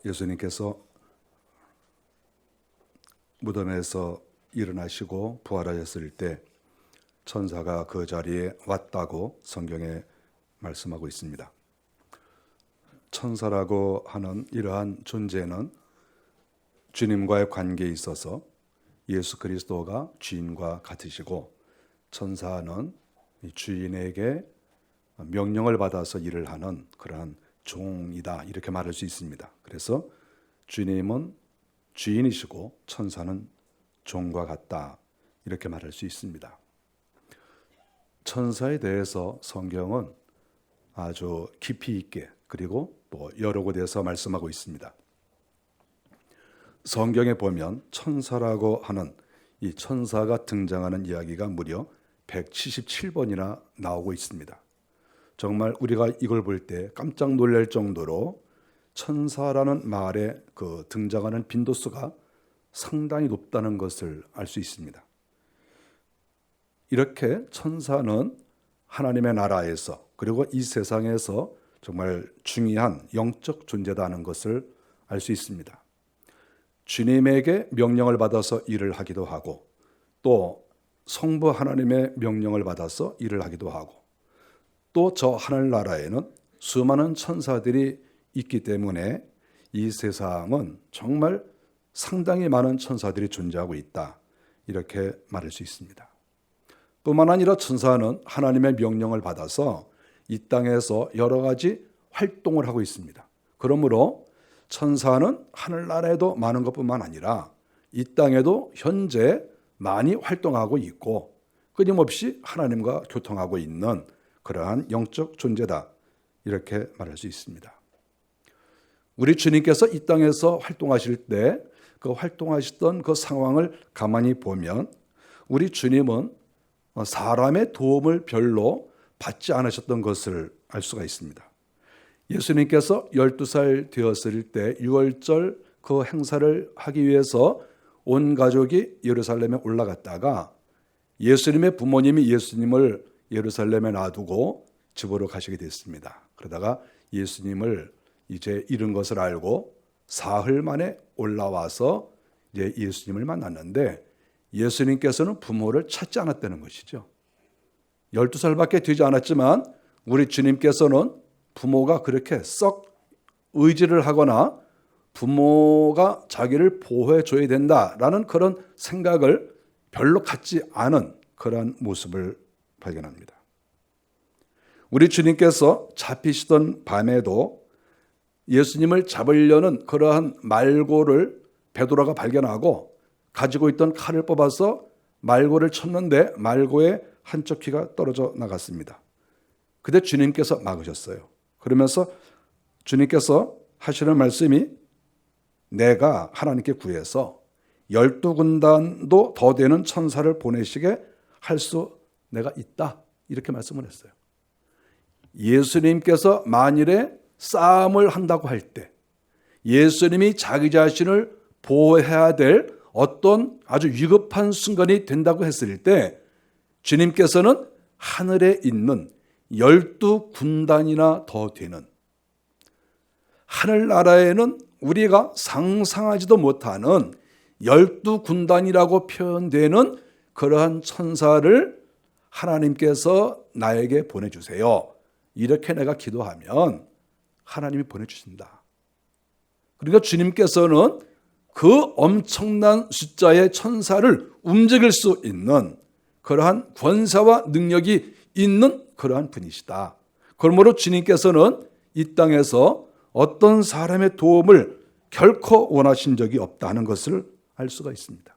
예수님께서 무덤에서 일어나시고 부활하셨을 때 천사가 그 자리에 왔다고 성경에 말씀하고 있습니다. 천사라고 하는 이러한 존재는 주님과의 관계에 있어서 예수 그리스도가 주인과 같으시고, 천사는 주인에게 명령을 받아서 일을 하는 그러한 종이다, 이렇게 말할 수 있습니다. 그래서 주님은 주인이시고 천사는 종과 같다, 이렇게 말할 수 있습니다. 천사에 대해서 성경은 아주 깊이 있게, 그리고 또 여러 곳에서 말씀하고 있습니다. 성경에 보면 천사라고 하는 이 천사가 등장하는 이야기가 무려 177번이나 나오고 있습니다. 정말 우리가 이걸 볼 때 깜짝 놀랄 정도로 천사라는 말에 그 등장하는 빈도수가 상당히 높다는 것을 알 수 있습니다. 이렇게 천사는 하나님의 나라에서, 그리고 이 세상에서 정말 중요한 영적 존재다는 것을 알 수 있습니다. 주님에게 명령을 받아서 일을 하기도 하고, 또 성부 하나님의 명령을 받아서 일을 하기도 하고, 또 저 하늘나라에는 수많은 천사들이 있기 때문에 이 세상은 정말 상당히 많은 천사들이 존재하고 있다, 이렇게 말할 수 있습니다. 뿐만 아니라 천사는 하나님의 명령을 받아서 이 땅에서 여러 가지 활동을 하고 있습니다. 그러므로 천사는 하늘나라에도 많은 것뿐만 아니라 이 땅에도 현재 많이 활동하고 있고, 끊임없이 하나님과 교통하고 있는 그러한 영적 존재다, 이렇게 말할 수 있습니다. 우리 주님께서 이 땅에서 활동하실 때 그 활동하시던 그 상황을 가만히 보면 우리 주님은 사람의 도움을 별로 받지 않으셨던 것을 알 수가 있습니다. 예수님께서 12살 되었을 때 유월절 그 행사를 하기 위해서 온 가족이 예루살렘에 올라갔다가 예수님의 부모님이 예수님을 예루살렘에 놔두고 집으로 가시게 됐습니다. 그러다가 예수님을 이제 잃은 것을 알고 사흘 만에 올라와서 이제 예수님을 만났는데, 예수님께서는 부모를 찾지 않았다는 것이죠. 12살밖에 되지 않았지만 우리 주님께서는 부모가 그렇게 썩 의지를 하거나 부모가 자기를 보호해 줘야 된다라는 그런 생각을 별로 갖지 않은 그런 모습을 발견합니다. 우리 주님께서 잡히시던 밤에도 예수님을 잡으려는 그러한 말고를 베드로가 발견하고 가지고 있던 칼을 뽑아서 말고를 쳤는데 말고의 한쪽 귀가 떨어져 나갔습니다. 그때 주님께서 막으셨어요. 그러면서 주님께서 하시는 말씀이, 내가 하나님께 구해서 12군단도 더 되는 천사를 보내시게 할 수 내가 있다, 이렇게 말씀을 했어요. 예수님께서 만일에 싸움을 한다고 할 때, 예수님이 자기 자신을 보호해야 될 어떤 아주 위급한 순간이 된다고 했을 때, 주님께서는 하늘에 있는 12군단이나 더 되는, 하늘나라에는 우리가 상상하지도 못하는 12군단이라고 표현되는 그러한 천사를 하나님께서 나에게 보내주세요, 이렇게 내가 기도하면 하나님이 보내주신다. 그러니까 주님께서는 그 엄청난 숫자의 천사를 움직일 수 있는 그러한 권세와 능력이 있는 그러한 분이시다. 그러므로 주님께서는 이 땅에서 어떤 사람의 도움을 결코 원하신 적이 없다는 것을 알 수가 있습니다.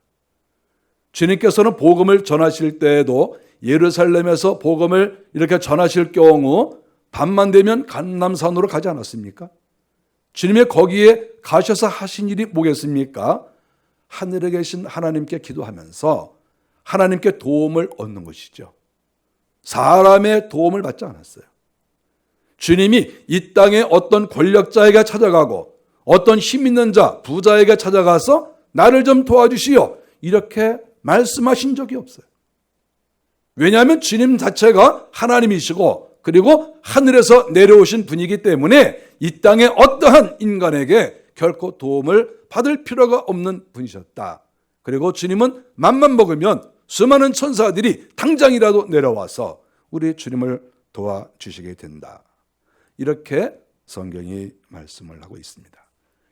주님께서는 복음을 전하실 때에도 예루살렘에서 복음을 이렇게 전하실 경우 밤만 되면 감람산으로 가지 않았습니까? 주님의 거기에 가셔서 하신 일이 뭐겠습니까? 하늘에 계신 하나님께 기도하면서 하나님께 도움을 얻는 것이죠. 사람의 도움을 받지 않았어요. 주님이 이 땅에 어떤 권력자에게 찾아가고 어떤 힘 있는 자, 부자에게 찾아가서 나를 좀 도와주시오, 이렇게 말씀하신 적이 없어요. 왜냐하면 주님 자체가 하나님이시고 그리고 하늘에서 내려오신 분이기 때문에 이 땅에 어떠한 인간에게 결코 도움을 받을 필요가 없는 분이셨다. 그리고 주님은 맘만 먹으면 수많은 천사들이 당장이라도 내려와서 우리 주님을 도와주시게 된다. 이렇게 성경이 말씀을 하고 있습니다.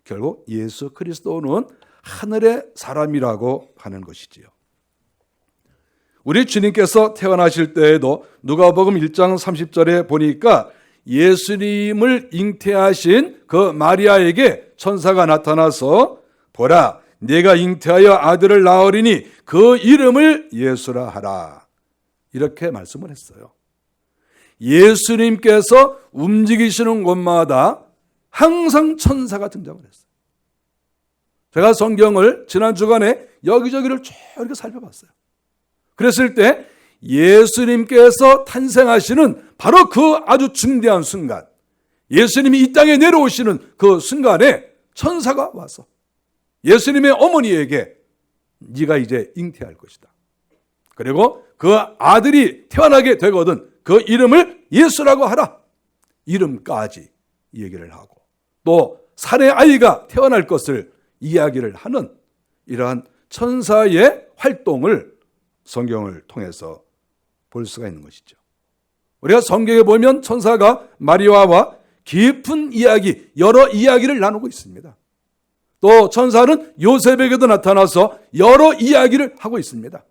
결국 예수 그리스도는 하늘의 사람이라고 하는 것이지요. 우리 주님께서 태어나실 때에도 누가복음 1장 30절에 보니까 예수님을 잉태하신 그 마리아에게 천사가 나타나서 보라, 내가 잉태하여 아들을 낳으리니 그 이름을 예수라 하라. 이렇게 말씀을 했어요. 예수님께서 움직이시는 곳마다 항상 천사가 등장을 했어요. 제가 성경을 지난 주간에 여기저기를 쭉 이렇게 살펴봤어요. 그랬을 때 예수님께서 탄생하시는 바로 그 아주 중대한 순간, 예수님이 이 땅에 내려오시는 그 순간에 천사가 와서 예수님의 어머니에게 네가 이제 잉태할 것이다. 그리고 그 아들이 태어나게 되거든 그 이름을 예수라고 하라. 이름까지 얘기를 하고 또 살의 아이가 태어날 것을 이야기를 하는 이러한 천사의 활동을 성경을 통해서 볼 수가 있는 것이죠. 우리가 성경에 보면 천사가 마리아와 깊은 이야기, 여러 이야기를 나누고 있습니다. 또 천사는 요셉에게도 나타나서 여러 이야기를 하고 있습니다.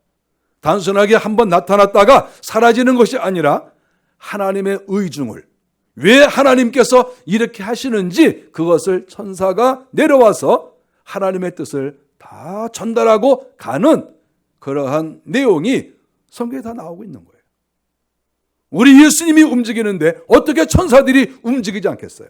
단순하게 한번 나타났다가 사라지는 것이 아니라 하나님의 의중을, 왜 하나님께서 이렇게 하시는지 그것을 천사가 내려와서 하나님의 뜻을 다 전달하고 가는 그러한 내용이 성경에 다 나오고 있는 거예요. 우리 예수님이 움직이는데 어떻게 천사들이 움직이지 않겠어요?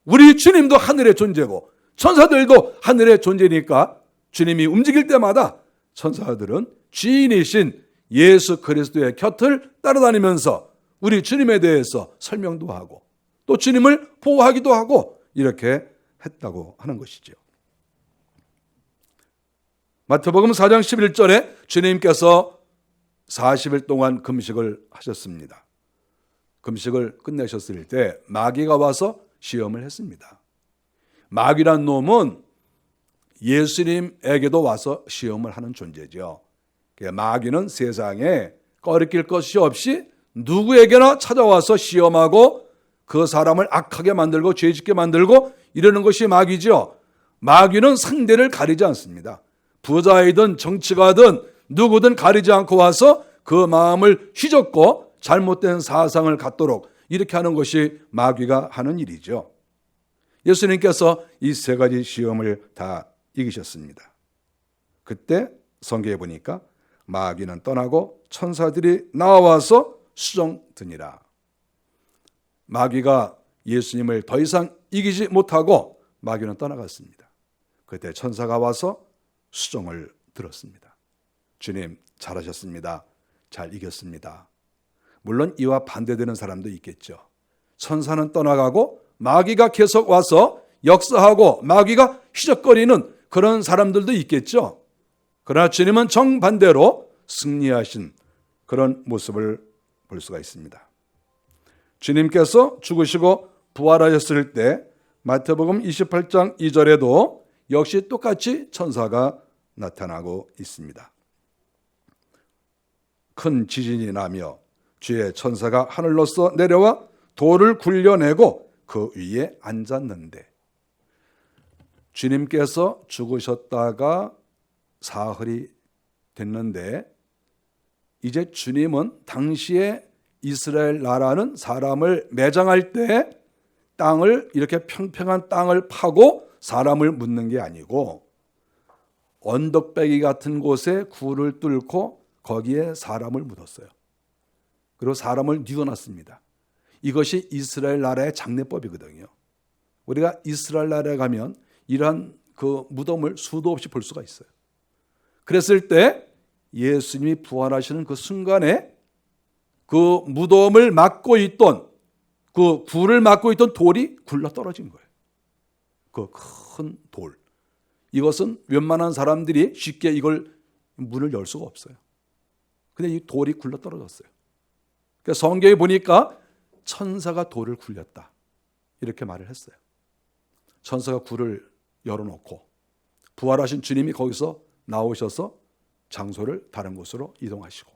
우리 주님도 하늘의 존재고 천사들도 하늘의 존재니까 주님이 움직일 때마다 천사들은 주인이신 예수 그리스도의 곁을 따라다니면서 우리 주님에 대해서 설명도 하고 또 주님을 보호하기도 하고 이렇게 했다고 하는 것이죠. 마태복음 4장 11절에 주님께서 40일 동안 금식을 하셨습니다. 금식을 끝내셨을 때 마귀가 와서 시험을 했습니다. 마귀란 놈은 예수님에게도 와서 시험을 하는 존재죠. 마귀는 세상에 꺼리낄 것이 없이 누구에게나 찾아와서 시험하고 그 사람을 악하게 만들고 죄짓게 만들고 이러는 것이 마귀죠. 마귀는 상대를 가리지 않습니다. 부자이든 정치가든 누구든 가리지 않고 와서 그 마음을 휘젓고 잘못된 사상을 갖도록 이렇게 하는 것이 마귀가 하는 일이죠. 예수님께서 이 세 가지 시험을 다 이기셨습니다. 그때 성경에 보니까 마귀는 떠나고 천사들이 나와서 수종드니라. 마귀가 예수님을 더 이상 이기지 못하고 마귀는 떠나갔습니다. 그때 천사가 와서 수종을 들었습니다. 주님 잘하셨습니다. 잘 이겼습니다. 물론 이와 반대되는 사람도 있겠죠. 천사는 떠나가고 마귀가 계속 와서 역사하고 마귀가 휘적거리는 그런 사람들도 있겠죠. 그러나 주님은 정반대로 승리하신 그런 모습을 볼 수가 있습니다. 주님께서 죽으시고 부활하셨을 때 마태복음 28장 2절에도 역시 똑같이 천사가 나타나고 있습니다. 큰 지진이 나며 주의 천사가 하늘로서 내려와 돌을 굴려내고 그 위에 앉았는데, 주님께서 죽으셨다가 사흘이 됐는데 이제 주님은 당시에 이스라엘 나라는 사람을 매장할 때 땅을 이렇게 평평한 땅을 파고 사람을 묻는 게 아니고 언덕배기 같은 곳에 굴을 뚫고 거기에 사람을 묻었어요. 그리고 사람을 뉘어놨습니다. 이것이 이스라엘 나라의 장례법이거든요. 우리가 이스라엘 나라에 가면 이러한 그 무덤을 수도 없이 볼 수가 있어요. 그랬을 때 예수님이 부활하시는 그 순간에 그 무덤을 막고 있던 그 굴을 막고 있던 돌이 굴러 떨어진 거예요. 그 큰 돌. 이것은 웬만한 사람들이 쉽게 이걸 문을 열 수가 없어요. 근데 이 돌이 굴러 떨어졌어요. 그러니까 성경에 보니까 천사가 돌을 굴렸다 이렇게 말을 했어요. 천사가 굴을 열어놓고 부활하신 주님이 거기서 나오셔서 장소를 다른 곳으로 이동하시고,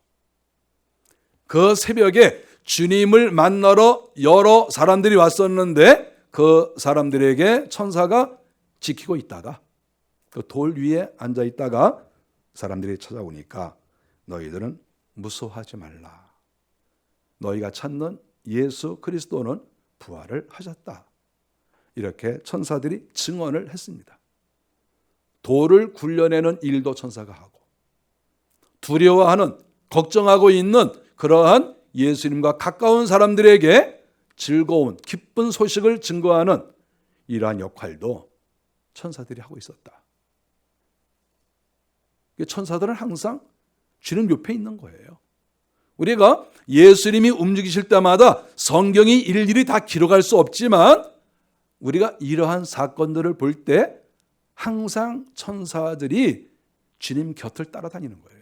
그 새벽에 주님을 만나러 여러 사람들이 왔었는데 그 사람들에게 천사가 지키고 있다가 그 돌 위에 앉아 있다가 사람들이 찾아오니까 너희들은 무서워하지 말라. 너희가 찾는 예수 그리스도는 부활을 하셨다. 이렇게 천사들이 증언을 했습니다. 돌을 굴려내는 일도 천사가 하고, 두려워하는, 걱정하고 있는 그러한 예수님과 가까운 사람들에게 즐거운, 기쁜 소식을 증거하는 이러한 역할도 천사들이 하고 있었다. 천사들은 항상 주님 옆에 있는 거예요. 우리가 예수님이 움직이실 때마다 성경이 일일이 다 기록할 수 없지만 우리가 이러한 사건들을 볼 때 항상 천사들이 주님 곁을 따라다니는 거예요.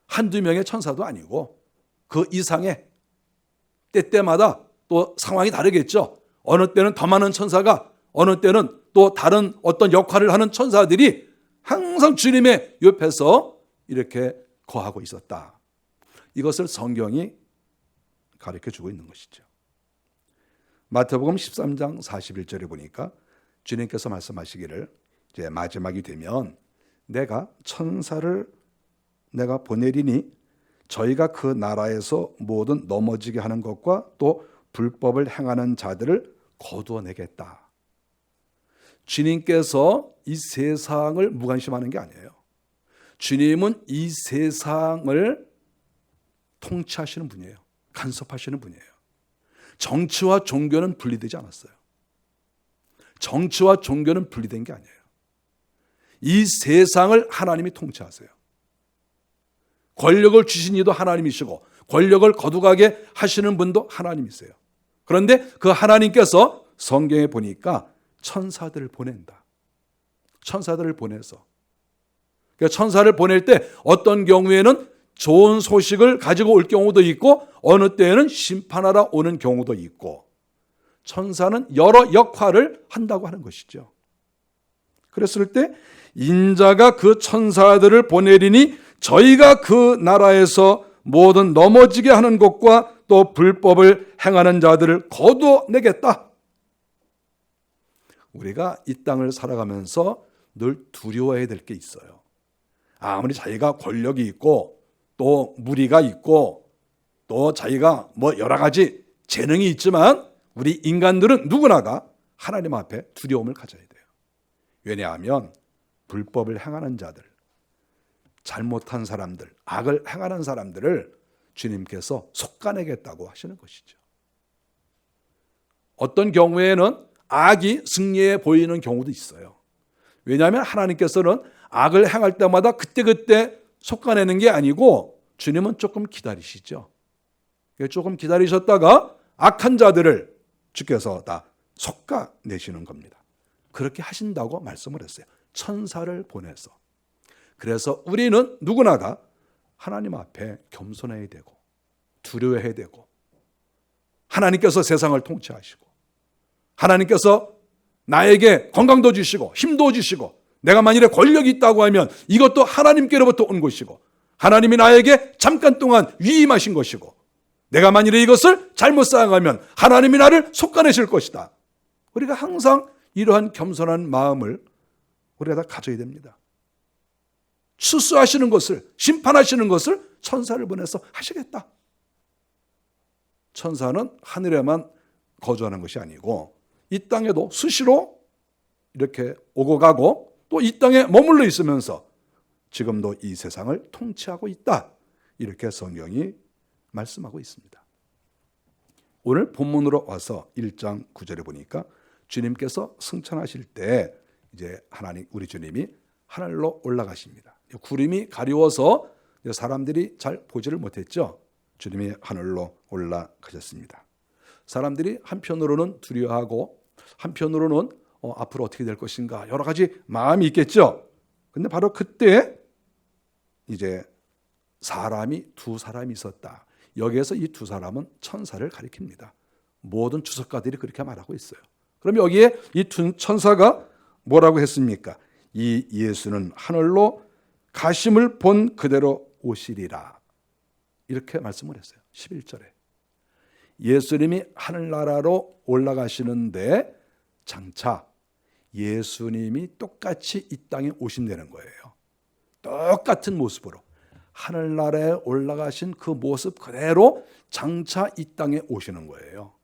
한두 명의 천사도 아니고 그 이상의, 때때마다 또 상황이 다르겠죠. 어느 때는 더 많은 천사가, 어느 때는 또 다른 어떤 역할을 하는 천사들이 항상 주님의 옆에서 이렇게 거하고 있었다. 이것을 성경이 가르쳐주고 있는 것이죠. 마태복음 13장 41절에 보니까 주님께서 말씀하시기를, 이제 마지막이 되면 내가 천사를 내가 보내리니 저희가 그 나라에서 모든 넘어지게 하는 것과 또 불법을 행하는 자들을 거두어내겠다. 주님께서 이 세상을 무관심하는 게 아니에요. 주님은 이 세상을 통치하시는 분이에요. 간섭하시는 분이에요. 정치와 종교는 분리되지 않았어요. 정치와 종교는 분리된 게 아니에요. 이 세상을 하나님이 통치하세요. 권력을 주신 이도 하나님이시고 권력을 거두가게 하시는 분도 하나님이세요. 그런데 그 하나님께서 성경에 보니까 천사들을 보낸다. 천사들을 보내서, 그러니까 천사를 보낼 때 어떤 경우에는 좋은 소식을 가지고 올 경우도 있고 어느 때에는 심판하러 오는 경우도 있고, 천사는 여러 역할을 한다고 하는 것이죠. 그랬을 때 인자가 그 천사들을 보내리니 저희가 그 나라에서 모든 넘어지게 하는 것과 또 불법을 행하는 자들을 거두어내겠다. 우리가 이 땅을 살아가면서 늘 두려워해야 될 게 있어요. 아무리 자기가 권력이 있고 또 무리가 있고 또 자기가 여러 가지 재능이 있지만 우리 인간들은 누구나가 하나님 앞에 두려움을 가져야 돼요. 왜냐하면 불법을 행하는 자들, 잘못한 사람들, 악을 행하는 사람들을 주님께서 속아내겠다고 하시는 것이죠. 어떤 경우에는 악이 승리해 보이는 경우도 있어요. 왜냐하면 하나님께서는 악을 행할 때마다 그때그때 속아내는 게 아니고 주님은 조금 기다리시죠. 조금 기다리셨다가 악한 자들을 주께서 다 속아내시는 겁니다. 그렇게 하신다고 말씀을 했어요. 천사를 보내서. 그래서 우리는 누구나가 하나님 앞에 겸손해야 되고 두려워해야 되고, 하나님께서 세상을 통치하시고 하나님께서 나에게 건강도 주시고 힘도 주시고, 내가 만일에 권력이 있다고 하면 이것도 하나님께로부터 온 것이고 하나님이 나에게 잠깐 동안 위임하신 것이고, 내가 만일에 이것을 잘못 사용하면 하나님이 나를 속아내실 것이다. 우리가 항상 이러한 겸손한 마음을 우리가 다 가져야 됩니다. 추수하시는 것을, 심판하시는 것을 천사를 보내서 하시겠다. 천사는 하늘에만 거주하는 것이 아니고 이 땅에도 수시로 이렇게 오고 가고 또 이 땅에 머물러 있으면서 지금도 이 세상을 통치하고 있다. 이렇게 성경이 말씀하고 있습니다. 오늘 본문으로 와서 1장 9절에 보니까 주님께서 승천하실 때 이제 하나님, 우리 주님이 하늘로 올라가십니다. 구름이 가려워서 사람들이 잘 보지를 못했죠. 주님이 하늘로 올라가셨습니다. 사람들이 한편으로는 두려워하고 한편으로는 앞으로 어떻게 될 것인가 여러 가지 마음이 있겠죠. 근데 바로 그때 이제 두 사람이 있었다. 여기에서 이 두 사람은 천사를 가리킵니다. 모든 주석가들이 그렇게 말하고 있어요. 그럼 여기에 이 천사가 뭐라고 했습니까? 이 예수는 하늘로 가심을 본 그대로 오시리라. 이렇게 말씀을 했어요. 11절에. 예수님이 하늘나라로 올라가시는데 장차 예수님이 똑같이 이 땅에 오신다는 거예요. 똑같은 모습으로 하늘나라에 올라가신 그 모습 그대로 장차 이 땅에 오시는 거예요.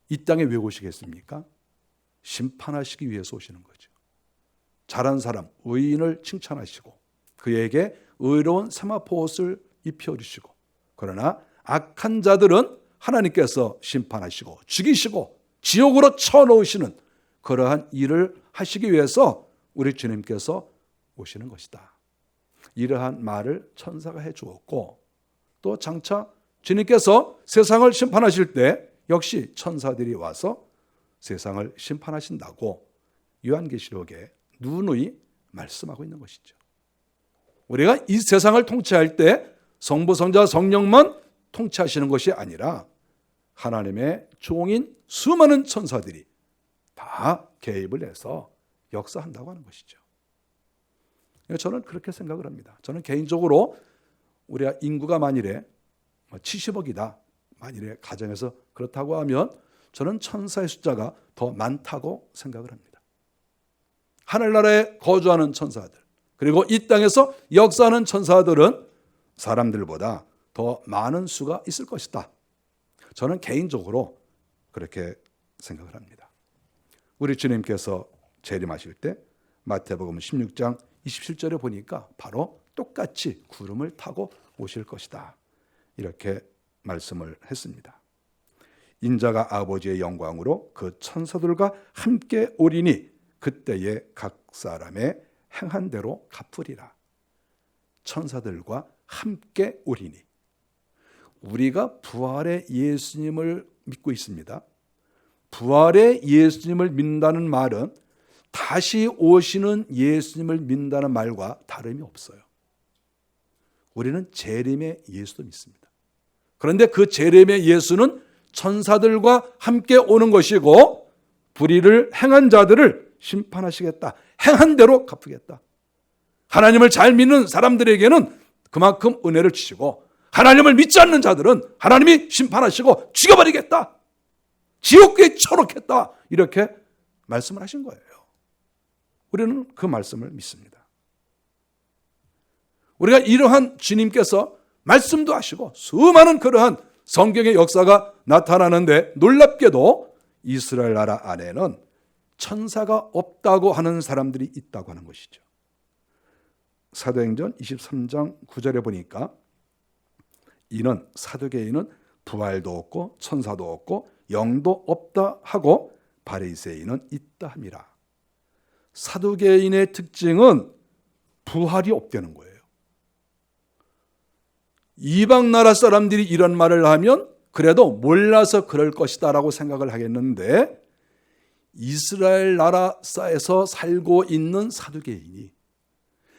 이 땅에 왜 오시겠습니까? 심판하시기 위해서 오시는 거죠. 잘한 사람, 의인을 칭찬하시고 그에게 의로운 세마포 옷을 입혀주시고, 그러나 악한 자들은 하나님께서 심판하시고 죽이시고 지옥으로 쳐넣으시는 그러한 일을 하시기 위해서 우리 주님께서 오시는 것이다. 이러한 말을 천사가 해 주었고, 또 장차 주님께서 세상을 심판하실 때 역시 천사들이 와서 세상을 심판하신다고 요한계시록에 누누이 말씀하고 있는 것이죠. 우리가 이 세상을 통치할 때 성부, 성자, 성령만 통치하시는 것이 아니라 하나님의 종인 수많은 천사들이 다 개입을 해서 역사한다고 하는 것이죠. 저는 그렇게 생각을 합니다. 저는 개인적으로 우리가 인구가 만일에 70억이다. 만일에 가정에서 그렇다고 하면 저는 천사의 숫자가 더 많다고 생각을 합니다. 하늘나라에 거주하는 천사들, 그리고 이 땅에서 역사하는 천사들은 사람들보다 더 많은 수가 있을 것이다. 저는 개인적으로 그렇게 생각을 합니다. 우리 주님께서 재림하실 때 마태복음 16장 27절에 보니까 바로 똑같이 구름을 타고 오실 것이다. 이렇게 말씀을 했습니다. 인자가 아버지의 영광으로 그 천사들과 함께 오리니 그때에 각 사람의 행한 대로 갚으리라. 천사들과 함께 오리니, 우리가 부활의 예수님을 믿고 있습니다. 부활의 예수님을 믿는다는 말은 다시 오시는 예수님을 믿는다는 말과 다름이 없어요. 우리는 재림의 예수도 믿습니다. 그런데 그 재림의 예수는 천사들과 함께 오는 것이고 불의를 행한 자들을 심판하시겠다. 행한 대로 갚으겠다. 하나님을 잘 믿는 사람들에게는 그만큼 은혜를 주시고, 하나님을 믿지 않는 자들은 하나님이 심판하시고 죽여버리겠다. 지옥에 쳐넣겠다. 이렇게 말씀을 하신 거예요. 우리는 그 말씀을 믿습니다. 우리가 이러한 주님께서 말씀도 하시고 수많은 그러한 성경의 역사가 나타나는데, 놀랍게도 이스라엘 나라 안에는 천사가 없다고 하는 사람들이 있다고 하는 것이죠. 사도행전 23장 9절에 보니까 이는 사두개인은 부활도 없고 천사도 없고 영도 없다 하고 바리새인은 있다 함이라. 사두개인의 특징은 부활이 없다는 거예요. 이방 나라 사람들이 이런 말을 하면 그래도 몰라서 그럴 것이다 라고 생각을 하겠는데, 이스라엘 나라에서 살고 있는 사두개인이,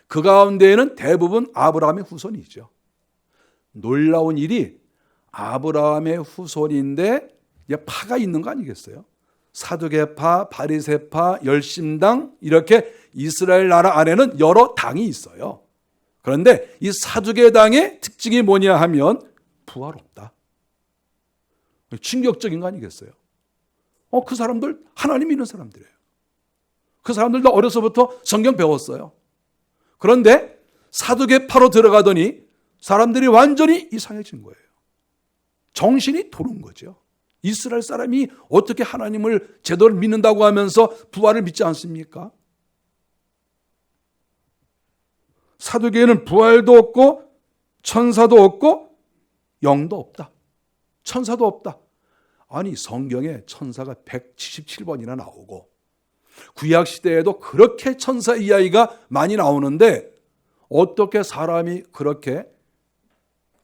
그 가운데에는 대부분 아브라함의 후손이죠. 놀라운 일이 아브라함의 후손인데 파가 있는 거 아니겠어요? 사두개파, 바리새파, 열심당, 이렇게 이스라엘 나라 안에는 여러 당이 있어요. 그런데 이 사두개당의 특징이 뭐냐 하면 부활 없다. 충격적인 거 아니겠어요? 그 사람들 하나님 믿는 사람들이에요. 그 사람들도 어려서부터 성경 배웠어요. 그런데 사두개파로 들어가더니 사람들이 완전히 이상해진 거예요. 정신이 도는 거죠. 이스라엘 사람이 어떻게 하나님을 제대로 믿는다고 하면서 부활을 믿지 않습니까? 사두개에는 부활도 없고 천사도 없고 영도 없다. 천사도 없다. 아니, 성경에 천사가 177번이나 나오고 구약 시대에도 그렇게 천사 이야기가 많이 나오는데 어떻게 사람이 그렇게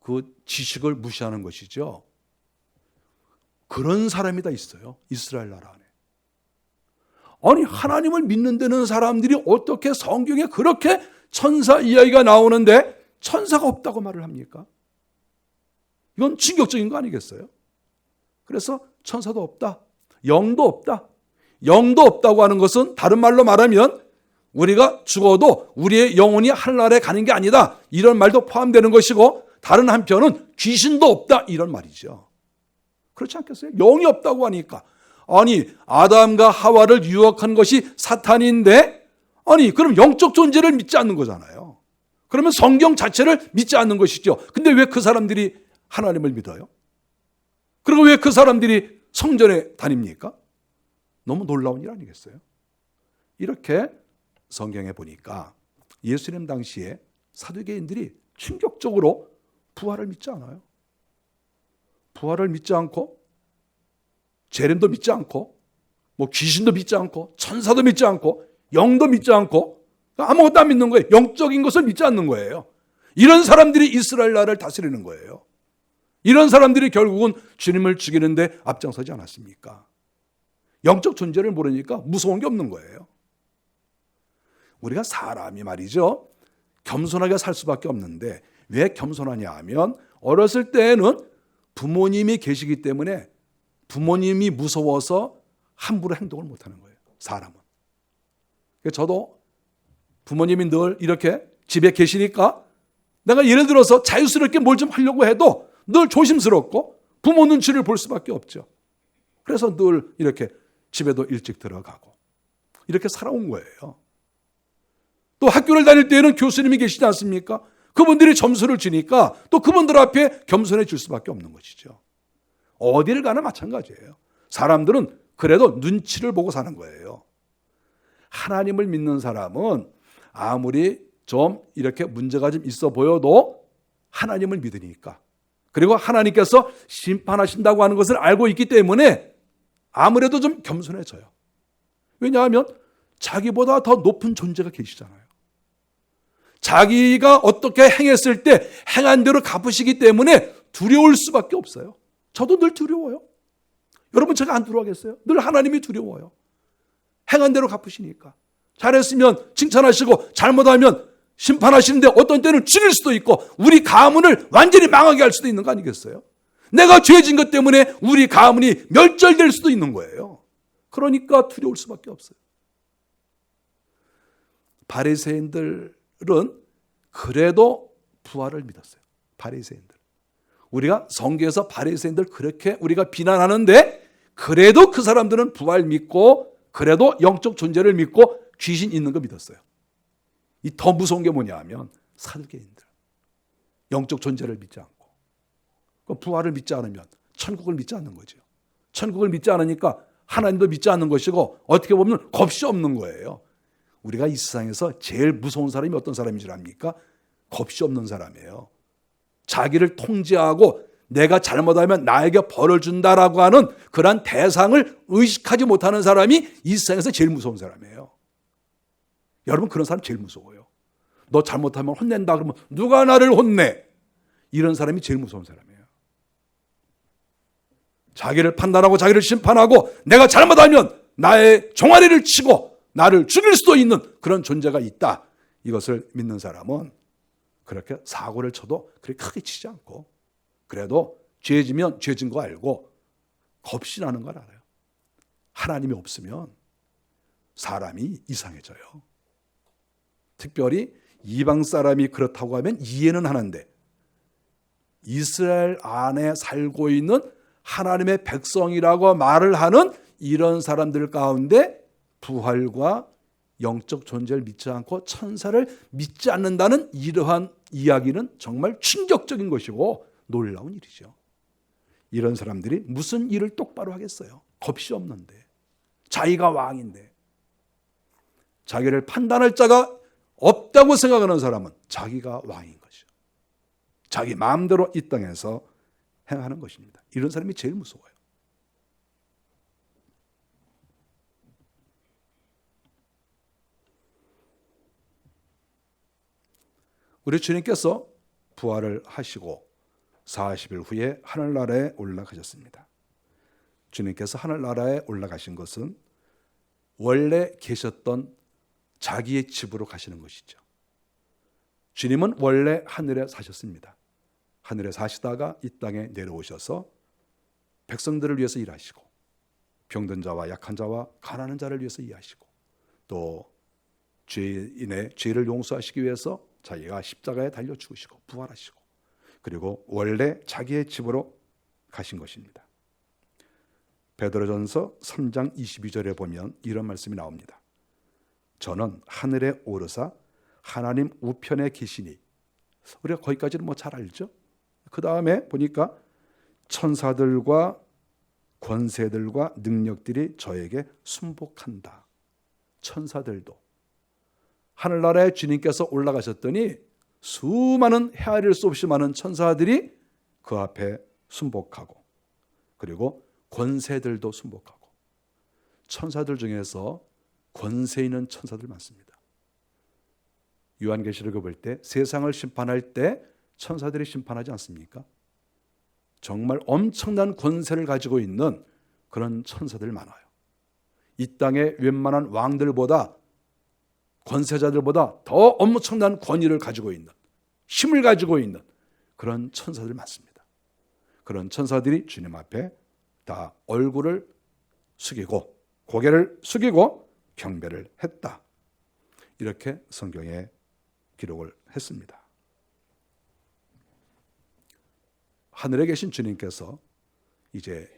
그 지식을 무시하는 것이죠? 그런 사람이 다 있어요. 이스라엘 나라 안에. 아니, 하나님을 믿는 데는 사람들이 어떻게 성경에 그렇게 천사 이야기가 나오는데 천사가 없다고 말을 합니까? 이건 충격적인 거 아니겠어요? 그래서 천사도 없다. 영도 없다. 영도 없다고 하는 것은 다른 말로 말하면 우리가 죽어도 우리의 영혼이 하늘나라에 가는 게 아니다. 이런 말도 포함되는 것이고, 다른 한편은 귀신도 없다. 이런 말이죠. 그렇지 않겠어요? 영이 없다고 하니까. 아니, 아담과 하와를 유혹한 것이 사탄인데, 아니, 그럼 영적 존재를 믿지 않는 거잖아요. 그러면 성경 자체를 믿지 않는 것이죠. 근데 왜 그 사람들이 하나님을 믿어요? 그리고 왜 그 사람들이 성전에 다닙니까? 너무 놀라운 일 아니겠어요? 이렇게 성경에 보니까 예수님 당시에 사두개인들이 충격적으로 부활을 믿지 않아요. 부활을 믿지 않고, 재림도 믿지 않고, 귀신도 믿지 않고, 천사도 믿지 않고, 영도 믿지 않고, 아무것도 안 믿는 거예요. 영적인 것을 믿지 않는 거예요. 이런 사람들이 이스라엘 나라를 다스리는 거예요. 이런 사람들이 결국은 주님을 죽이는데 앞장서지 않았습니까? 영적 존재를 모르니까 무서운 게 없는 거예요. 우리가 사람이 말이죠, 겸손하게 살 수밖에 없는데, 왜 겸손하냐 하면 어렸을 때에는 부모님이 계시기 때문에 부모님이 무서워서 함부로 행동을 못하는 거예요. 사람은. 저도 부모님이 늘 이렇게 집에 계시니까 내가 예를 들어서 자유스럽게 뭘 좀 하려고 해도 늘 조심스럽고 부모 눈치를 볼 수밖에 없죠. 그래서 늘 이렇게 집에도 일찍 들어가고 이렇게 살아온 거예요. 또 학교를 다닐 때에는 교수님이 계시지 않습니까? 그분들이 점수를 주니까 또 그분들 앞에 겸손해질 수밖에 없는 것이죠. 어디를 가나 마찬가지예요. 사람들은 그래도 눈치를 보고 사는 거예요. 하나님을 믿는 사람은 아무리 좀 이렇게 문제가 좀 있어 보여도 하나님을 믿으니까, 그리고 하나님께서 심판하신다고 하는 것을 알고 있기 때문에 아무래도 좀 겸손해져요. 왜냐하면 자기보다 더 높은 존재가 계시잖아요. 자기가 어떻게 행했을 때 행한 대로 갚으시기 때문에 두려울 수밖에 없어요. 저도 늘 두려워요. 여러분, 제가 안 두려워하겠어요? 늘 하나님이 두려워요. 행한 대로 갚으시니까. 잘했으면 칭찬하시고 잘못하면 심판하시는데 어떤 때는 죽일 수도 있고 우리 가문을 완전히 망하게 할 수도 있는 거 아니겠어요? 내가 죄진 것 때문에 우리 가문이 멸절될 수도 있는 거예요. 그러니까 두려울 수밖에 없어요. 바리새인들은 그래도 부활을 믿었어요. 바리새인들. 우리가 성경에서 바리새인들 그렇게 우리가 비난하는데 그래도 그 사람들은 부활 믿고 그래도 영적 존재를 믿고 귀신 있는 거 믿었어요. 이 더 무서운 게 뭐냐 하면 사두개인들. 영적 존재를 믿지 않고 부활을 믿지 않으면 천국을 믿지 않는 거죠. 천국을 믿지 않으니까 하나님도 믿지 않는 것이고 어떻게 보면 겁이 없는 거예요. 우리가 이 세상에서 제일 무서운 사람이 어떤 사람인 줄 압니까? 겁이 없는 사람이에요. 자기를 통제하고 내가 잘못하면 나에게 벌을 준다라고 하는 그런 대상을 의식하지 못하는 사람이 이 세상에서 제일 무서운 사람이에요. 여러분, 그런 사람 제일 무서워요. 너 잘못하면 혼낸다 그러면 누가 나를 혼내? 이런 사람이 제일 무서운 사람이에요. 자기를 판단하고 자기를 심판하고 내가 잘못하면 나의 종아리를 치고 나를 죽일 수도 있는 그런 존재가 있다. 이것을 믿는 사람은 그렇게 사고를 쳐도 그렇게 크게 치지 않고 그래도 죄지면 죄진 거 알고 겁이 나는 걸 알아요. 하나님이 없으면 사람이 이상해져요. 특별히 이방 사람이 그렇다고 하면 이해는 하는데 이스라엘 안에 살고 있는 하나님의 백성이라고 말을 하는 이런 사람들 가운데 부활과 영적 존재를 믿지 않고 천사를 믿지 않는다는 이러한 이야기는 정말 충격적인 것이고 놀라운 일이죠. 이런 사람들이 무슨 일을 똑바로 하겠어요? 겁이 없는데, 자기가 왕인데. 자기를 판단할 자가 없다고 생각하는 사람은 자기가 왕인 것이죠. 자기 마음대로 이 땅에서 행하는 것입니다. 이런 사람이 제일 무서워요. 우리 주님께서 부활을 하시고 40일 후에 하늘나라에 올라가셨습니다. 주님께서 하늘나라에 올라가신 것은 원래 계셨던 자기의 집으로 가시는 것이죠. 주님은 원래 하늘에 사셨습니다. 하늘에 사시다가 이 땅에 내려오셔서 백성들을 위해서 일하시고 병든 자와 약한 자와 가난한 자를 위해서 이해하시고, 또 죄인의 죄를 용서하시기 위해서 자기가 십자가에 달려 죽으시고 부활하시고, 그리고 원래 자기의 집으로 가신 것입니다. 베드로전서 3장 22절에 보면 이런 말씀이 나옵니다. 저는 하늘에 오르사 하나님 우편에 계시니, 우리가 거기까지는 뭐 잘 알죠. 그 다음에 보니까 천사들과 권세들과 능력들이 저에게 순복한다. 천사들도 하늘나라에 주님께서 올라가셨더니 수많은 헤아릴 수 없이 많은 천사들이 그 앞에 순복하고, 그리고 권세들도 순복하고, 천사들 중에서 권세 있는 천사들 많습니다. 요한계시록을 볼 때 세상을 심판할 때 천사들이 심판하지 않습니까? 정말 엄청난 권세를 가지고 있는 그런 천사들 많아요. 이 땅의 웬만한 왕들보다, 권세자들보다 더 엄청난 권위를 가지고 있는, 힘을 가지고 있는 그런 천사들 많습니다. 그런 천사들이 주님 앞에 다 얼굴을 숙이고 고개를 숙이고 경배를 했다. 이렇게 성경에 기록을 했습니다. 하늘에 계신 주님께서 이제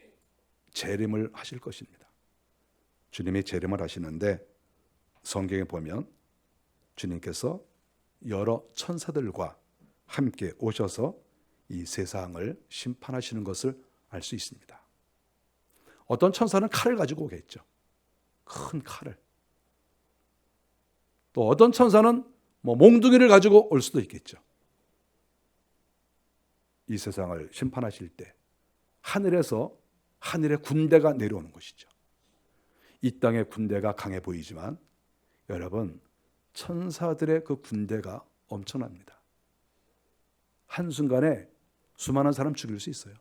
재림을 하실 것입니다. 주님이 재림을 하시는데 성경에 보면 주님께서 여러 천사들과 함께 오셔서 이 세상을 심판하시는 것을 알 수 있습니다. 어떤 천사는 칼을 가지고 오겠죠. 큰 칼을. 또 어떤 천사는 몽둥이를 가지고 올 수도 있겠죠. 이 세상을 심판하실 때 하늘에서 하늘의 군대가 내려오는 것이죠. 이 땅의 군대가 강해 보이지만 여러분, 천사들의 그 군대가 엄청납니다. 한순간에 수많은 사람 죽일 수 있어요.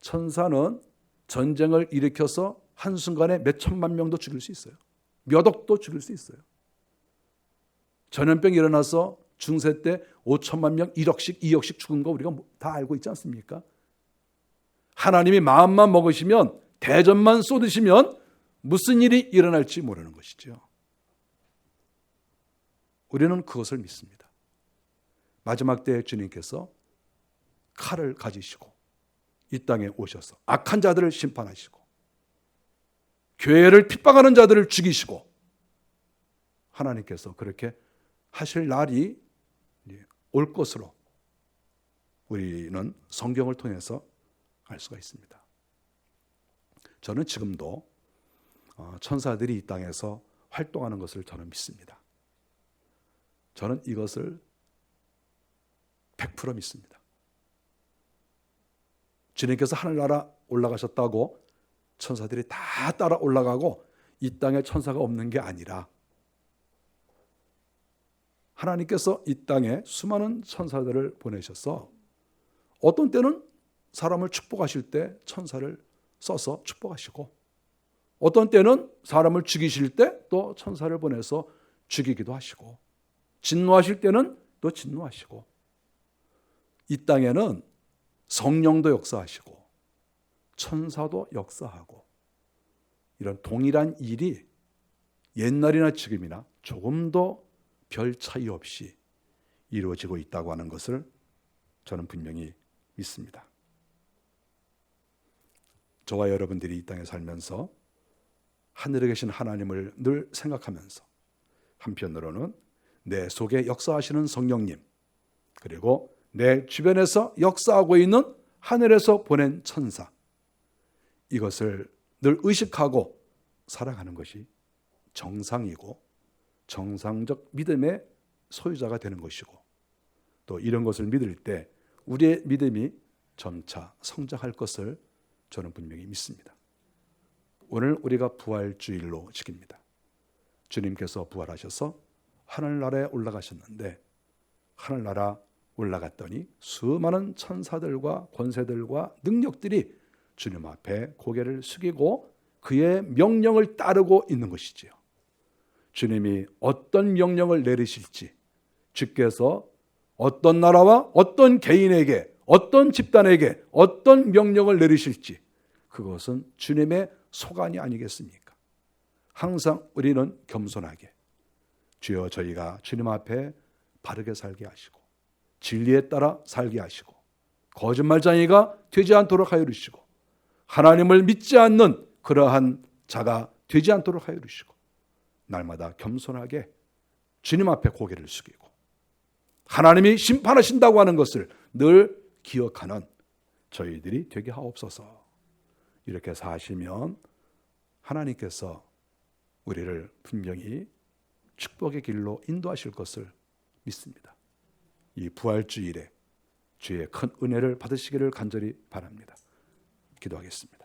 천사는 전쟁을 일으켜서 한순간에 몇 천만 명도 죽일 수 있어요. 몇 억도 죽일 수 있어요. 전염병이 일어나서 중세 때 5천만 명, 1억씩, 2억씩 죽은 거 우리가 다 알고 있지 않습니까? 하나님이 마음만 먹으시면, 대전만 쏟으시면 무슨 일이 일어날지 모르는 것이죠. 우리는 그것을 믿습니다. 마지막 때에 주님께서 칼을 가지시고 이 땅에 오셔서 악한 자들을 심판하시고 교회를 핍박하는 자들을 죽이시고, 하나님께서 그렇게 하실 날이 올 것으로 우리는 성경을 통해서 알 수가 있습니다. 저는 지금도 천사들이 이 땅에서 활동하는 것을 저는 믿습니다. 저는 이것을 100% 믿습니다. 주님께서 하늘나라 올라가셨다고 천사들이 다 따라 올라가고 이 땅에 천사가 없는 게 아니라, 하나님께서 이 땅에 수많은 천사들을 보내셔서 어떤 때는 사람을 축복하실 때 천사를 써서 축복하시고, 어떤 때는 사람을 죽이실 때 또 천사를 보내서 죽이기도 하시고, 진노하실 때는 또 진노하시고, 이 땅에는 성령도 역사하시고 천사도 역사하고, 이런 동일한 일이 옛날이나 지금이나 조금도 별 차이 없이 이루어지고 있다고 하는 것을 저는 분명히 믿습니다. 저와 여러분들이 이 땅에 살면서 하늘에 계신 하나님을 늘 생각하면서, 한편으로는 내 속에 역사하시는 성령님, 그리고 내 주변에서 역사하고 있는 하늘에서 보낸 천사, 이것을 늘 의식하고 살아가는 것이 정상이고 정상적 믿음의 소유자가 되는 것이고, 또 이런 것을 믿을 때 우리의 믿음이 점차 성장할 것을 저는 분명히 믿습니다. 오늘 우리가 부활주일로 지킵니다. 주님께서 부활하셔서 하늘나라에 올라가셨는데, 하늘나라 올라갔더니 수많은 천사들과 권세들과 능력들이 주님 앞에 고개를 숙이고 그의 명령을 따르고 있는 것이지요. 주님이 어떤 명령을 내리실지, 주께서 어떤 나라와 어떤 개인에게, 어떤 집단에게 어떤 명령을 내리실지, 그것은 주님의 소관이 아니겠습니까? 항상 우리는 겸손하게 주여 저희가 주님 앞에 바르게 살게 하시고 진리에 따라 살게 하시고 거짓말쟁이가 되지 않도록 하여 주시고 하나님을 믿지 않는 그러한 자가 되지 않도록 하여 주시고 날마다 겸손하게 주님 앞에 고개를 숙이고 하나님이 심판하신다고 하는 것을 늘 기억하는 저희들이 되게 하옵소서. 이렇게 사시면 하나님께서 우리를 분명히 축복의 길로 인도하실 것을 믿습니다. 이 부활주일에 주의 큰 은혜를 받으시기를 간절히 바랍니다. 기도하겠습니다.